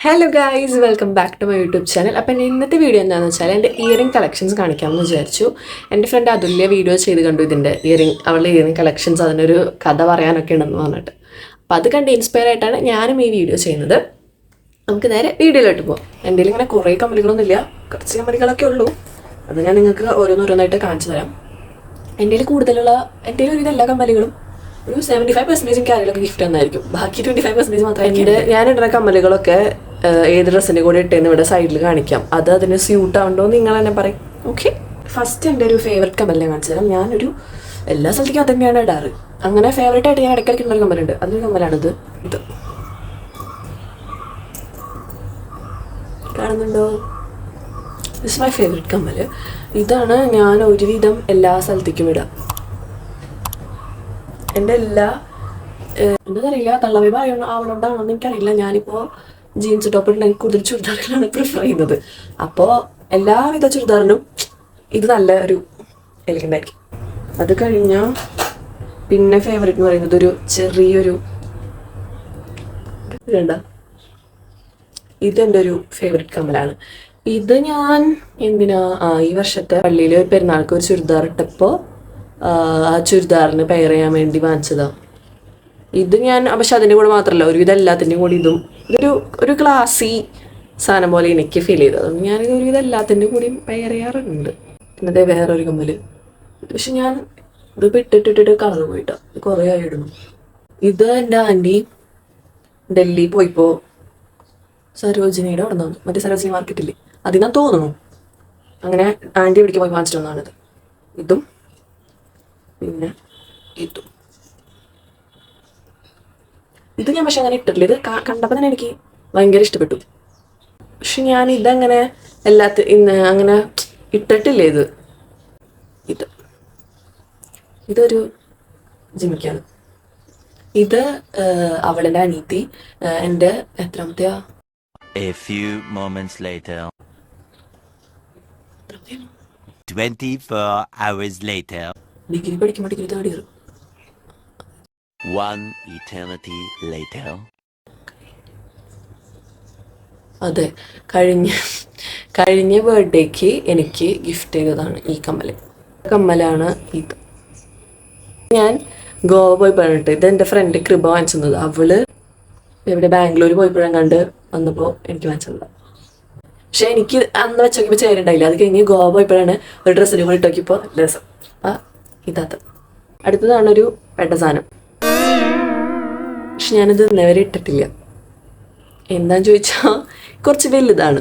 Hello guys, welcome back to my YouTube channel. അപ്പം ഇന്നത്തെ video എന്താണെന്ന് വെച്ചാൽ എൻ്റെ ഇയറിംഗ് കളക്ഷൻസ് കാണിക്കാമെന്ന് വിചാരിച്ചു. എൻ്റെ ഫ്രണ്ട് അതുല്യ വീഡിയോ ചെയ്ത് കണ്ടു ഇതിൻ്റെ അവളുടെ ഇയറിംഗ് കളക്ഷൻസ്, അതിനൊരു കഥ പറയാനൊക്കെ ഉണ്ടെന്ന് പറഞ്ഞിട്ട്. അപ്പം അത് കണ്ട് ഇൻസ്പയർ ആയിട്ടാണ് ഞാനും ഈ വീഡിയോ ചെയ്യുന്നത്. നമുക്ക് നേരെ വീഡിയോയിലോട്ട് പോകാം. എൻ്റെ ഇങ്ങനെ കുറേ കമ്പനികളൊന്നും ഇല്ല, കുറച്ച് കമ്പനികളൊക്കെ ഉള്ളൂ. അത് ഞാൻ നിങ്ങൾക്ക് ഓരോന്നോരോന്നായിട്ട് കാണിച്ചു തരാം. എൻ്റെ എൻ്റെ ഒരുവിധ എല്ലാ കമ്പനികളും ഒരു 75% എനിക്ക് ആരെങ്കിലും ഗിഫ്റ്റ് തന്നായിരിക്കും. ബാക്കി 25% മാത്രമേ ഞാൻ ഇടുന്ന കമ്മലുകളൊക്കെ ഏത് ഡ്രസ്സിൻ്റെ കൂടെ ഇട്ടേന്ന് ഇവിടെ സൈഡിൽ കാണിക്കാം. അത് അതിന് സ്യൂട്ട് ആവുണ്ടോ നിങ്ങൾ തന്നെ പറയും. ഓക്കെ, ഫസ്റ്റ് എൻ്റെ ഒരു ഫേവററ്റ് കമ്മലിനെ കാണിച്ചു തരാം. ഞാനൊരു എല്ലാ സ്ഥലത്തേക്കും അത് തന്നെയാണ് ഇടാറ്. അങ്ങനെ ഫേവറേറ്റ് ആയിട്ട് ഞാൻ ഇടയ്ക്കിടയ്ക്ക് ഇടുന്നൊരു കമ്മലുണ്ട്. അതൊരു കമ്മലാണിത്. ഇത് കാണുന്നുണ്ടോ? ദിസ് മൈ ഫേവറേറ്റ് കമ്മൽ. ഇതാണ് ഞാൻ ഒരുവിധം എല്ലാ സ്ഥലത്തേക്കും ഇടാം. എൻ്റെ എന്താണെന്നറിയില്ല, തള്ളവേ ആവണോണ്ടാണെന്ന് എനിക്കറിയില്ല. ഞാനിപ്പോൾ ജീൻസ് ടോപ്പ് ഇട്ടുണ്ടെങ്കിൽ കൂടുതൽ ചുരിദാറുകളാണ് പ്രിഫർ ചെയ്യുന്നത്. അപ്പോൾ എല്ലാവിധ ചുരിദാറിനും ഇത് നല്ല ഒരു എലിഗൻ്റ് ആയിരിക്കും. അത് കഴിഞ്ഞാൽ പിന്നെ ഫേവറേറ്റ് എന്ന് പറയുന്നത് ഒരു ചെറിയൊരു ഇതെൻ്റെ ഒരു ഫേവറേറ്റ് കമ്മലാണ്. ഇത് ഞാൻ ഈ വർഷത്തെ പള്ളിയിൽ പെരുന്നാൾക്ക് ഒരു ചുരിദാർ ഇട്ടപ്പോൾ ആ ചുരിദാറിന് പെയർ ചെയ്യാൻ വേണ്ടി വാങ്ങിച്ചതാണ്. ഇത് ഞാൻ പക്ഷെ അതിൻ്റെ കൂടെ മാത്രമല്ല, ഒരുവിധം എല്ലാത്തിൻ്റെയും കൂടി ഇതൊരു ക്ലാസി സാധനം പോലെ എനിക്ക് ഫീൽ ചെയ്തത്. അതുകൊണ്ട് ഞാനിത് ഒരുവിധം എല്ലാത്തിൻ്റെ കൂടിയും പെയർ ചെയ്യാറുണ്ട്. പിന്നെ അതേ വേറൊരു കമ്മൽ, പക്ഷെ ഞാൻ ഇത് ഇട്ടിട്ടിട്ട് കളർ പോയിട്ടോ, ഇത് കുറേ ആയി ഇടുന്നു. ഇത് എൻ്റെ ആൻറ്റി ഡൽഹി പോയിപ്പോൾ സരോജിനിയുടെ അവിടെ നിന്നാണ്, മറ്റേ സരോജിനി മാർക്കറ്റില്ലേ, അതിനാ തോന്നുന്നു. അങ്ങനെ ആൻറ്റി എവിടേക്ക് പോയി വാങ്ങിച്ചിട്ട് വന്നതാണിത്. ഇതും പിന്നെ ഇത് ഞാൻ പക്ഷെ അങ്ങനെ ഇട്ടിട്ടില്ല. ഇത് കണ്ടപ്പോൾ തന്നെ എനിക്ക് ഭയങ്കര ഇഷ്ടപ്പെട്ടു. പക്ഷെ ഞാൻ ഇതങ്ങനെ അങ്ങനെ ഇട്ടിട്ടില്ല. ഇതൊരു ജിമിക്കാണ്. ഇത് അവളുടെ അനീതി എൻ്റെ എത്രാമത്തെയാ 24 hours later. ഡിഗ്രി പഠിക്കുമ്പോൾ degree third year. One eternity later. അതെ, കഴിഞ്ഞ ബർത്ത്ഡേക്ക് എനിക്ക് ഗിഫ്റ്റ് ചെയ്തതാണ് ഈ കമ്മലാണ് ഇത്. ഞാൻ ഗോവ പോയപ്പോഴാണ് ഇത് എൻ്റെ ഫ്രണ്ട് കൃപ വാങ്ങിച്ചത്. അവള് ഇവിടെ ബാംഗ്ലൂർ പോയപ്പോഴും കണ്ട് വന്നപ്പോൾ എനിക്ക് വാങ്ങിച്ചതാണ്. പക്ഷെ എനിക്ക് അന്ന് വെച്ചോക്കിയപ്പോൾ ചേരുണ്ടായില്ല. അത് കഴിഞ്ഞ് ഗോവ പോയപ്പോഴാണ് ഒരു ഡ്രസ്സിന് കൂടി ഇട്ടോക്കിയപ്പോൾ രസം. ഇതാത്ത അടുത്തതാണ് ഒരു പെട്ട സാധനം. പക്ഷെ ഞാനിത് ഇന്നേവരെ ഇട്ടിട്ടില്ല. എന്താന്ന് ചോദിച്ചാൽ കുറച്ച് വലുതാണ്.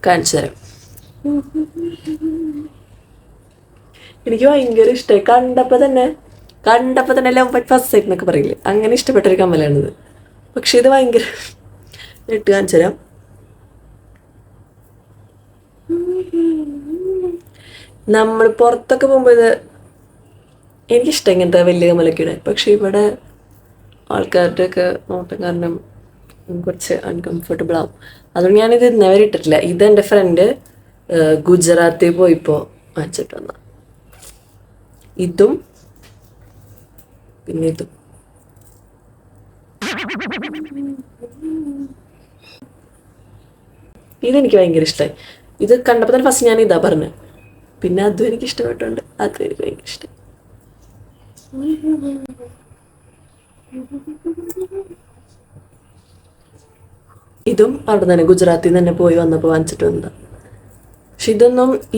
കാണിച്ചു തരാം. എനിക്ക് ഭയങ്കര ഇഷ്ടമായി. കണ്ടപ്പോൾ തന്നെ ലവ് അറ്റ് ഫസ്റ്റ് സൈറ്റ് എന്നൊക്കെ പറയില്ലേ, അങ്ങനെ ഇഷ്ടപ്പെട്ടൊരു കമ്മലാണിത്. പക്ഷെ ഇത് ഭയങ്കര ഇട്ട് കാണിച്ചു തരാം. നമ്മൾ പുറത്തൊക്കെ പോകുമ്പോൾ ഇത് എനിക്കിഷ്ടം ഇങ്ങനത്തെ വലിയ കമ്മലൊക്കെ ഇടാൻ. പക്ഷെ ഇവിടെ ആൾക്കാരുടെ ഒക്കെ നോട്ടം കാരണം കുറച്ച് അൺകംഫർട്ടബിൾ ആവും. അതുകൊണ്ട് ഞാനിത് ഇന്നവരെ ഇട്ടിട്ടില്ല. ഇത് എൻ്റെ ഫ്രണ്ട് ഗുജറാത്തിൽ പോയിപ്പോൾ വാങ്ങിച്ചിട്ട് വന്ന. ഇതും പിന്നെ ഇതും ഇതെനിക്ക് ഭയങ്കര ഇഷ്ടമായി. ഇത് കണ്ടപ്പോൾ തന്നെ ഫസ്റ്റ് ഞാൻ ഇതാ പറഞ്ഞത്. പിന്നെ അതും എനിക്ക് ഇഷ്ടപ്പെട്ടുണ്ട്. അതും എനിക്ക് ഭയങ്കര ഇഷ്ടം. ഇതും അവിടെ തന്നെ ഗുജറാത്തിൽ നിന്ന് തന്നെ പോയി വന്നപ്പോൾ വാങ്ങിച്ചിട്ട് വന്നതാണ്. പക്ഷെ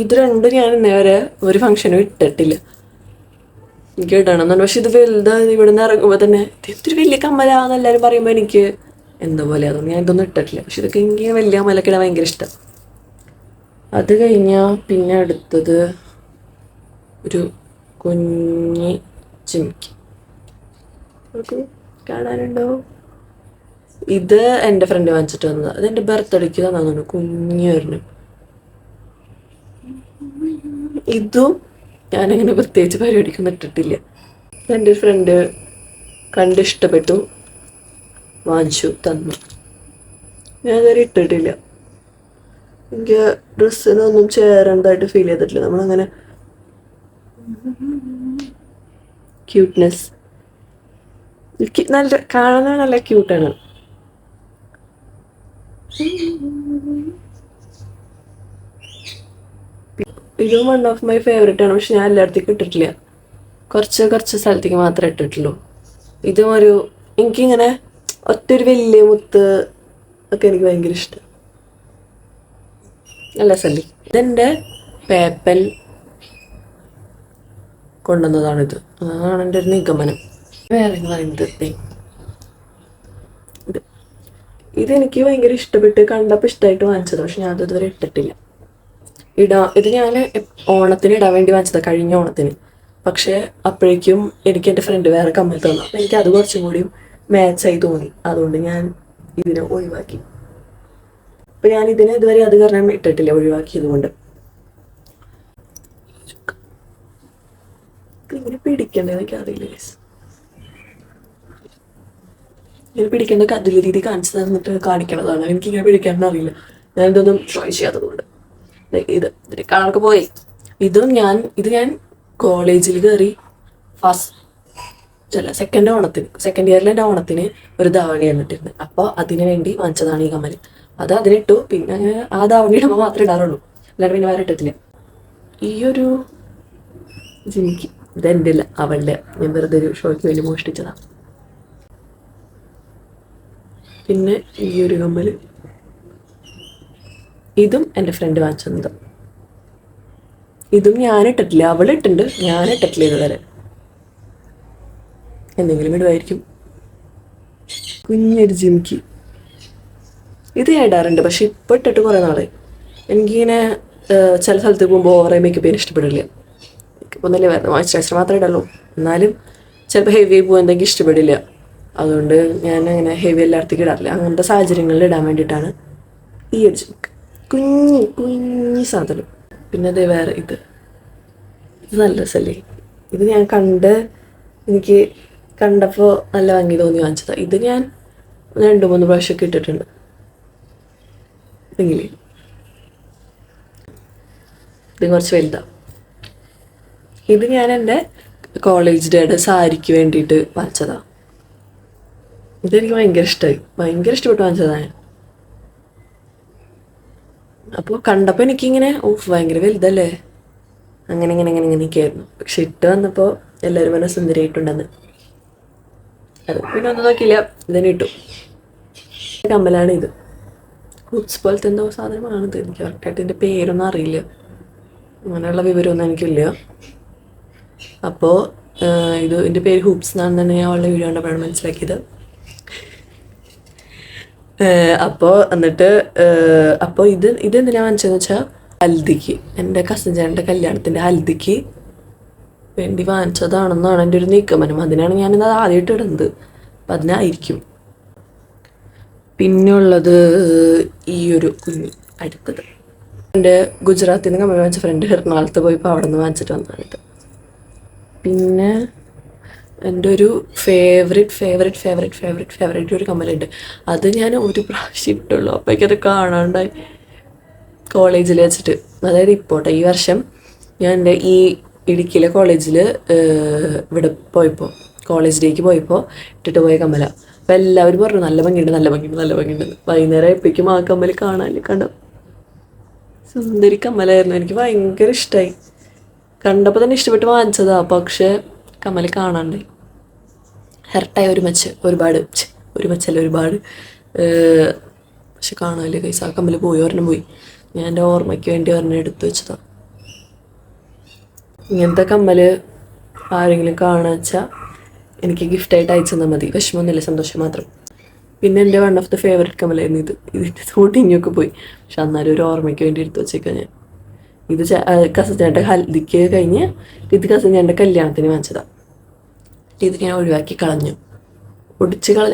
ഇത് രണ്ടും ഞാൻ ഇന്നേവരെ ഒരു ഫംഗ്ഷനും ഇട്ടിട്ടില്ല. എനിക്ക് ഇടണമെന്നുണ്ട്. പക്ഷെ ഇത് വലുത് ഇവിടെ നിന്ന് ഇറങ്ങുമ്പോൾ തന്നെ ഇതൊരു വലിയ കമ്മലാന്ന് എല്ലാവരും പറയുമ്പോൾ എനിക്ക് എന്തോ പോലെ. അതുകൊണ്ട് ഞാൻ ഇതൊന്നും ഇട്ടിട്ടില്ല. പക്ഷെ ഇതൊക്കെ എനിക്ക് വലിയ കമ്മലൊക്കെ ഇടാൻ ഭയങ്കര ഇഷ്ടം. അത് കഴിഞ്ഞാൽ പിന്നെ അടുത്തത് ഒരു കുഞ്ഞി ജിമിക്ക്. കാണാനുണ്ടോ? ഇത് എൻ്റെ ഫ്രണ്ട് വാങ്ങിച്ചിട്ട് വന്നതാണ്. അത് എൻ്റെ ബർത്ത്ഡേക്ക് തന്നു, കുഞ്ഞായിരുന്നു. ഇതും ഞാനങ്ങനെ പ്രത്യേകിച്ച് പരിപാടിക്കൊന്നും ഇട്ടിട്ടില്ല. എൻ്റെ ഫ്രണ്ട് കണ്ടിഷ്ടപ്പെട്ടു, വാങ്ങിച്ചു തന്നു. ഞാനതുവരെ ഇട്ടിട്ടില്ല. എനിക്ക് ഡ്രസ്സിനൊന്നും ചേരേണ്ടതായിട്ട് ഫീൽ ചെയ്തിട്ടില്ല. നമ്മളങ്ങനെ ക്യൂട്ട്നെസ് നല്ല കാണാൻ നല്ല ക്യൂട്ടാണ്. ഇതും വൺ ഓഫ് മൈ ഫേവറേറ്റ് ആണ്. പക്ഷെ ഞാൻ എല്ലായിടത്തേക്കും ഇട്ടിട്ടില്ല. കുറച്ച് സ്ഥലത്തേക്ക് മാത്രമേ ഇട്ടിട്ടുള്ളൂ. ഇതും എനിക്കിങ്ങനെ ഒറ്റൊരു വലിയ മുത്ത് ഒക്കെ എനിക്ക് ഭയങ്കര ഇഷ്ടം. അല്ല സല്ലി, ഇതെൻ്റെ പേപ്പൻ കൊണ്ടുവന്നതാണിത്. അതാണ് എൻ്റെ ഒരു നിഗമനം. വേറെ പറയുന്നത് ഇതെനിക്ക് ഭയങ്കര ഇഷ്ടപ്പെട്ട് കണ്ടപ്പോൾ ഇഷ്ടമായിട്ട് വാങ്ങിച്ചത്. പക്ഷെ ഞാൻ ഇതുവരെ ഇട്ടിട്ടില്ല. ഇത് ഞാൻ ഓണത്തിന് ഇടാൻ വേണ്ടി വാങ്ങിച്ചതാണ്, കഴിഞ്ഞ ഓണത്തിന്. പക്ഷേ അപ്പോഴേക്കും എനിക്ക് എൻ്റെ ഫ്രണ്ട് വേറെ കമ്മൽ തന്നു. അപ്പം എനിക്ക് അത് കുറച്ചും കൂടിയും മാച്ചായി തോന്നി. അതുകൊണ്ട് ഞാൻ ഇതിനെ ഒഴിവാക്കി. അപ്പം ഞാൻ ഇതിനെ ഇതുവരെ അത് കാരണം ഇട്ടിട്ടില്ല, ഒഴിവാക്കിയത് കൊണ്ട്. ഇങ്ങനെ പിടിക്കണ്ടേ എനിക്ക് അറിയില്ല. ഇങ്ങനെ പിടിക്കേണ്ട കതിൽ രീതി കാണിച്ചു തന്നിട്ട് കാണിക്കണതാണ്. എനിക്കിങ്ങനെ പിടിക്കാൻ അറിയില്ല. ഞാൻ ഇതൊന്നും ട്രൈ ചെയ്യാത്തതുകൊണ്ട്. ഇതിന്റെ കളർക്ക് പോയി. ഇത് ഞാൻ കോളേജിൽ കയറി സെക്കൻഡ് ഇയറിലെ എൻ്റെ ഓണത്തിന് ഒരു ധാവണി വന്നിട്ടിരുന്നത്. അപ്പോൾ അതിന് വേണ്ടി വാങ്ങിച്ചതാണ് ഈ കമ്മൽ. അത് അതിനിട്ടു. പിന്നെ ആ ധാവണി ഇടുമ്പോൾ മാത്രമേ ഇടാറുള്ളൂ, അല്ലാണ്ട് പിന്നെ വേറെ ഇട്ടിട്ടില്ല. ഈ ഒരു ജിമിക്ക് ഇതെൻ്റെ ഇല്ല, അവളുടെ. ഞാൻ വെറുതെ ഒരു ഷോയ്ക്ക് വേണ്ടി മോഷ്ടിച്ചതാണ്. പിന്നെ ഈ ഒരു കമ്മൽ, ഇതും എൻ്റെ ഫ്രണ്ട് വാങ്ങിച്ചത്. ഇതും ഞാനിട്ടിട്ടില്ല, അവളിട്ടുണ്ട്, ഞാനിട്ടിട്ടില്ല ഇതുവരെ. എന്തെങ്കിലും ഇടുമായിരിക്കും. കുഞ്ഞൊരു ജിമിക്ക് ഇത് ഞാൻ ഇടാറുണ്ട്. പക്ഷെ ഇപ്പോൾ ഇട്ടിട്ട് കുറേ നാളായി. എനിക്കിങ്ങനെ ചില സ്ഥലത്ത് പോകുമ്പോൾ ഓവറായി മേക്കപ്പ് ചെയ്യാൻ ഇഷ്ടപ്പെടില്ല. ഒന്നല്ലേ വരുന്നത്, മോയ്സ്ചറൈസർ മാത്രമേ ഇടുള്ളൂ. എന്നാലും ചിലപ്പോൾ ഹെവി ആയി പോകാൻ എന്തെങ്കിലും ഇഷ്ടപ്പെടില്ല. അതുകൊണ്ട് ഞാൻ അങ്ങനെ ഹെവി എല്ലായിടത്തേക്ക് ഇടാറില്ല. അങ്ങനത്തെ സാഹചര്യങ്ങളിൽ ഇടാൻ വേണ്ടിയിട്ടാണ് ഈ ഒരു ജിമിക്ക്. കുഞ്ഞി സാധനം. പിന്നെ അതേ വേറെ ഇത് നല്ല രസമല്ലേ. ഇത് ഞാൻ എനിക്ക് കണ്ടപ്പോൾ നല്ല ഭംഗി തോന്നി വാങ്ങിച്ചതാണ്. ഇത് ഞാൻ 2-3 പ്രാവശ്യമൊക്കെ ഇട്ടിട്ടുണ്ട്. എങ്കിലും ഇത് കുറച്ച് വലുതാണ്. ഇത് ഞാൻ എൻ്റെ കോളേജ് ഡേയുടെ സാരിക്ക് വേണ്ടിയിട്ട് വാങ്ങിച്ചതാണ്. ഇതെനിക്ക് ഭയങ്കര ഇഷ്ടപ്പെട്ട് വാങ്ങിച്ചതാണ്. അപ്പോൾ കണ്ടപ്പോൾ എനിക്കിങ്ങനെ ഭയങ്കര വലുതല്ലേ, അങ്ങനെയൊക്കെ ആയിരുന്നു. പക്ഷെ ഇട്ട് വന്നപ്പോൾ എല്ലാവരും പറഞ്ഞ സുന്ദരിയായിട്ടുണ്ടെന്ന്. അത് പിന്നെ ഒന്നും നോക്കിയില്ല, ഇതിനെ ഇട്ടു. കമ്മലാണ് ഇത്. ഹൂപ്സ് പോലത്തെ എന്തോ സാധനമാണിത്. എനിക്ക് കറക്റ്റായിട്ട് ഇതിൻ്റെ പേരൊന്നും അറിയില്ല, അങ്ങനെയുള്ള വിവരമൊന്നും എനിക്കില്ല. അപ്പോൾ ഇതിൻ്റെ പേര് ഹൂപ്സ് എന്നാണെന്ന് തന്നെ ഞാൻ അവളുടെ വീഡിയോ കണ്ടപ്പോഴാണ് മനസ്സിലാക്കിയത്. അപ്പോൾ ഇതെന്തിനാ വാങ്ങിച്ചതെന്ന് വെച്ചാൽ ഹൽദിക്ക്, എൻ്റെ കസിൻ ചേട്ടൻ്റെ കല്യാണത്തിൻ്റെ ഹൽദിക്ക് വേണ്ടി വാങ്ങിച്ചതാണെന്നാണ് എൻ്റെ ഒരു നിഗമനം. അതിനാണ് ഞാനിത് ആദ്യമായിട്ട് ഇടുന്നത്. അപ്പം അതിനായിരിക്കും. പിന്നെയുള്ളത് ഈ ഒരു കുഞ്ഞി അടുത്തത് എൻ്റെ ഗുജറാത്തിൽ നിന്ന് കമ്മൽ വാങ്ങിച്ച ഫ്രണ്ട് എറണാകുളത്ത് പോയപ്പോൾ അവിടെ നിന്ന് വാങ്ങിച്ചിട്ട് വന്നതാണിത്. പിന്നെ എൻ്റെ ഒരു ഫേവറേറ്റ് ഒരു കമ്മലുണ്ട്. അത് ഞാൻ ഒരു പ്രാവശ്യം ഇട്ടുള്ളൂ. അപ്പോഴേക്കത് കാണാണ്ടായി കോളേജിൽ വെച്ചിട്ട്. അതായത് ഈ വർഷം ഞാൻ എൻ്റെ ഈ ഇടുക്കിയിലെ കോളേജിൽ ഇവിടെ പോയപ്പോൾ, കോളേജ് ഡേക്ക് പോയപ്പോൾ ഇട്ടിട്ട് പോയ കമ്മല. അപ്പോൾ എല്ലാവരും പറഞ്ഞു നല്ല ഭംഗിയുണ്ട്. വൈകുന്നേരം എപ്പോഴേക്കും ആ കമ്മൽ കണ്ടു. സുന്ദരി കമ്മലായിരുന്നു. എനിക്ക് ഭയങ്കര ഇഷ്ടമായി. കണ്ടപ്പോൾ തന്നെ ഇഷ്ടപ്പെട്ട് വാങ്ങിച്ചതാണ്. പക്ഷേ കമ്മൽ കാണാണ്ടായി. ഹെർട്ടായി ഒരുപാട്. പക്ഷെ കാണാനില്ല കൈസ്. ആ കമ്മൽ ഒരെണ്ണം പോയി. ഞാൻ എൻ്റെ ഓർമ്മയ്ക്ക് വേണ്ടി ഒരെണ്ണം എടുത്തു വെച്ചതാണ്. ഇങ്ങനത്തെ കമ്മൽ ആരെങ്കിലും കാണാൻ വെച്ചാൽ എനിക്ക് ഗിഫ്റ്റായിട്ട് അയച്ചു തന്നാൽ മതി. വിഷമമൊന്നുമില്ല, സന്തോഷം മാത്രം. പിന്നെ എൻ്റെ വൺ ഓഫ് ദ ഫേവറേറ്റ് കമ്മലായിരുന്നു ഇത്. ഇതിൻ്റെ തോട്ടിങ്ങൊക്കെ പോയി. പക്ഷെ എന്നാലും ഒരു ഓർമ്മയ്ക്ക് വേണ്ടി എടുത്തു വെച്ചേക്കാം ഞാൻ. ഇത് കസിൻ ചേട്ടൻ്റെ ഹൽദിക്ക് കഴിഞ്ഞ് ഇത് കസിൻ ചേട്ടൻ്റെ കല്യാണത്തിന് വാങ്ങിച്ചതാണ്. ഇത് ഞാൻ ഒഴിവാക്കി കളഞ്ഞു.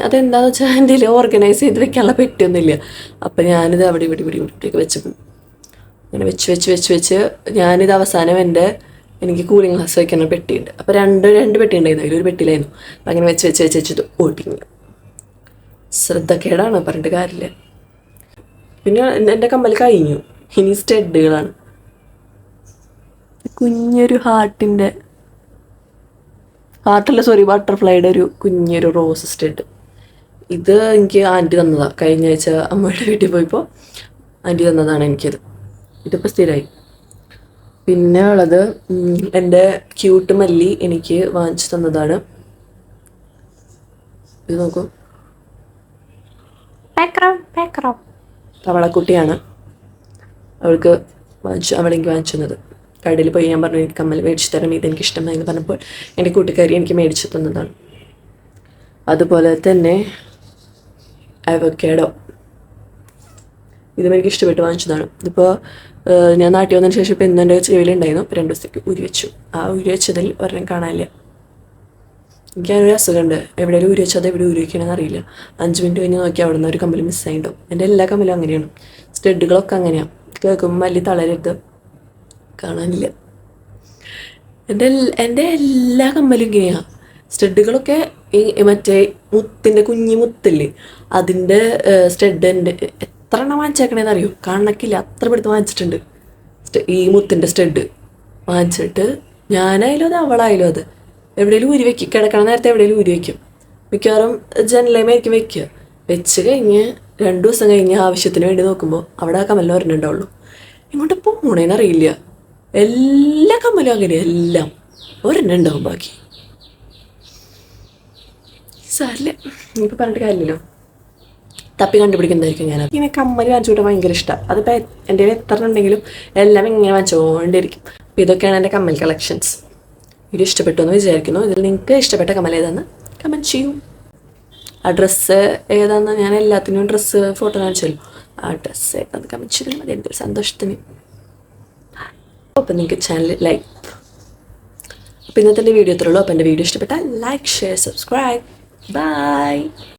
അതെന്താണെന്ന് വെച്ചാൽ എൻ്റെ ഓർഗനൈസ് ചെയ്ത് വെക്കാനുള്ള പെട്ടിയൊന്നുമില്ല. അപ്പം ഞാനിത് അവിടെ ഇവിടെ വെച്ച് അങ്ങനെ വെച്ച് ഞാനിത് അവസാനം എനിക്ക് കൂളിംഗ് ഗ്ലാസ് വയ്ക്കുന്ന പെട്ടിയുണ്ട്. അപ്പോൾ രണ്ട് പെട്ടി ഉണ്ടായിരുന്നു, അതിലൊരു പെട്ടിയിലായിരുന്നു. അപ്പം അങ്ങനെ വെച്ച് ഓട്ടിങ്ങി. ശ്രദ്ധക്കേടാണ്, പറഞ്ഞിട്ട് കാര്യമില്ല. പിന്നെ എൻ്റെ കമ്മൽ കഴിഞ്ഞു. ഇനി സ്റ്റഡുകളാണ്. കുഞ്ഞൊരു ബട്ടർഫ്ലൈയുടെ ഒരു കുഞ്ഞൊരു റോസ് സ്റ്റഡ്. ഇത് എനിക്ക് ആൻറ്റി തന്നതാണ്. കഴിഞ്ഞ ആഴ്ച അമ്മയുടെ വീട്ടിൽ പോയപ്പോൾ ആൻറ്റി തന്നതാണ് എനിക്കത്. ഇതിപ്പോൾ സ്ഥിരമായി. പിന്നെ ഉള്ളത് എൻ്റെ ക്യൂട്ട് മല്ലി എനിക്ക് വാങ്ങിച്ചു തന്നതാണ്. ഇത് നോക്കൂ, തവളക്കുട്ടിയാണ്. അവളെനിക്ക് വാങ്ങിച്ചു തന്നത്. കടയിൽ പോയി ഞാൻ പറഞ്ഞു എനിക്ക് കമ്മൽ മേടിച്ചു തരാം, ഇതെനിക്ക് ഇഷ്ടമായെന്ന് പറഞ്ഞപ്പോൾ എൻ്റെ കൂട്ടുകാരി എനിക്ക് മേടിച്ചു തന്നതാണ്. അതുപോലെ തന്നെ അവക്കാഡോ, ഇതും എനിക്ക് ഇഷ്ടപ്പെട്ട് വാങ്ങിച്ചതാണ്. ഇതിപ്പോൾ ഞാൻ നാട്ടിൽ വന്നതിന് ശേഷം ഇപ്പോൾ ഇന്ന് എൻ്റെ ചെവിയിലുണ്ടായിരുന്നു. 2 ദിവസത്തേക്ക് ഊരി വെച്ചു. ആ ഊരി വെച്ചതിൽ ഒരെണ്ണം കാണാനില്ല. എനിക്കൊരു അസുഖമുണ്ട്, എവിടെയെങ്കിലും ഊരി വെച്ചാൽ അത് എവിടെ ഊരി വയ്ക്കണമെന്ന് അറിയില്ല. 5 മിനിറ്റ് കഴിഞ്ഞ് നോക്കി അവിടെ നിന്ന് ഒരു കമ്മൽ മിസ്സായിട്ടുണ്ടാവും. എൻ്റെ എല്ലാ കമ്മലും അങ്ങനെയാണ്, സ്റ്റഡുകളൊക്കെ അങ്ങനെയാണ്. കേൾക്കുമ്പോൾ മല്ലി തളരരുത്, കാണാനില്ല. എൻ്റെ എല്ലാ കമ്മലും ഇങ്ങനെയാണ്. സ്റ്റഡുകളൊക്കെ മറ്റേ മുത്തിൻ്റെ കുഞ്ഞി മുത്തില്ലേ, അതിൻ്റെ സ്റ്റഡ് എൻ്റെ എത്ര എണ്ണം വാങ്ങിച്ചേക്കണേന്ന് അറിയോ? കണക്കില്ല, അത്ര പെടുത്ത് വാങ്ങിച്ചിട്ടുണ്ട്. ഈ മുത്തിൻ്റെ സ്റ്റഡ് വാങ്ങിച്ചിട്ട് ഞാനായാലും അത് അവളായാലും അത് എവിടെയെങ്കിലും ഊരി വയ്ക്കും. കിടക്കണ നേരത്തെ എവിടെയെങ്കിലും ഊരി വയ്ക്കും. മിക്കവാറും ജനലേമായിരിക്കും വയ്ക്കുക. വെച്ച് കഴിഞ്ഞ് 2 ദിവസം കഴിഞ്ഞ് ആവശ്യത്തിന് വേണ്ടി നോക്കുമ്പോൾ അവിടെ ആ കമ്മലിന് ഒരെണ്ണുണ്ടാവുള്ളൂ. ഇങ്ങോട്ട് പോണേന്ന് അറിയില്ല. എല്ലാ കമ്മലും അങ്ങനെയാണ്, എല്ലാം ഒരെണ്ണം ഉണ്ടാവും, ബാക്കി സാരില്ല. ഇനിയിപ്പോൾ പറഞ്ഞിട്ട് കാര്യമില്ലല്ലോ, തപ്പി കണ്ടുപിടിക്കുന്നതായിരിക്കും ഞാൻ. ഇങ്ങനെ കമ്മൽ വാങ്ങിച്ചു വിട്ടാൽ ഭയങ്കര ഇഷ്ടമാണ്. അതിപ്പോൾ എൻ്റെ എത്ര ഉണ്ടെങ്കിലും എല്ലാം ഇങ്ങനെ വാങ്ങിച്ചുകൊണ്ടിരിക്കും. അപ്പോൾ ഇതൊക്കെയാണ് എൻ്റെ കമ്മൽ കളക്ഷൻസ്. വീഡിയോ ഇഷ്ടപ്പെട്ടു എന്ന് വിചാരിക്കുന്നു. ഇതിൽ നിങ്ങൾക്ക് ഇഷ്ടപ്പെട്ട കമ്മൽ ഏതാണെന്ന് കമൻറ്റ് ചെയ്യൂ. ആ ഡ്രസ്സ് ഏതാണെന്ന് ഞാൻ എല്ലാത്തിനും ഡ്രസ്സ് ഫോട്ടോ കാണിച്ചല്ലോ. ആ ഡ്രസ്സ് ഏതാണെന്ന് കമൻറ്റ് ചെയ്താൽ മതി, എനിക്കൊരു സന്തോഷത്തിന്. അപ്പോൾ നിങ്ങൾക്ക് ചാനൽ ലൈക്ക്. അപ്പോൾ ഇന്നത്തെ എൻ്റെ വീഡിയോ ഇത്രയുള്ളൂ. അപ്പോൾ എൻ്റെ വീഡിയോ ഇഷ്ടപ്പെട്ടാൽ ലൈക്ക്, ഷെയർ, സബ്സ്ക്രൈബ്. ബൈ.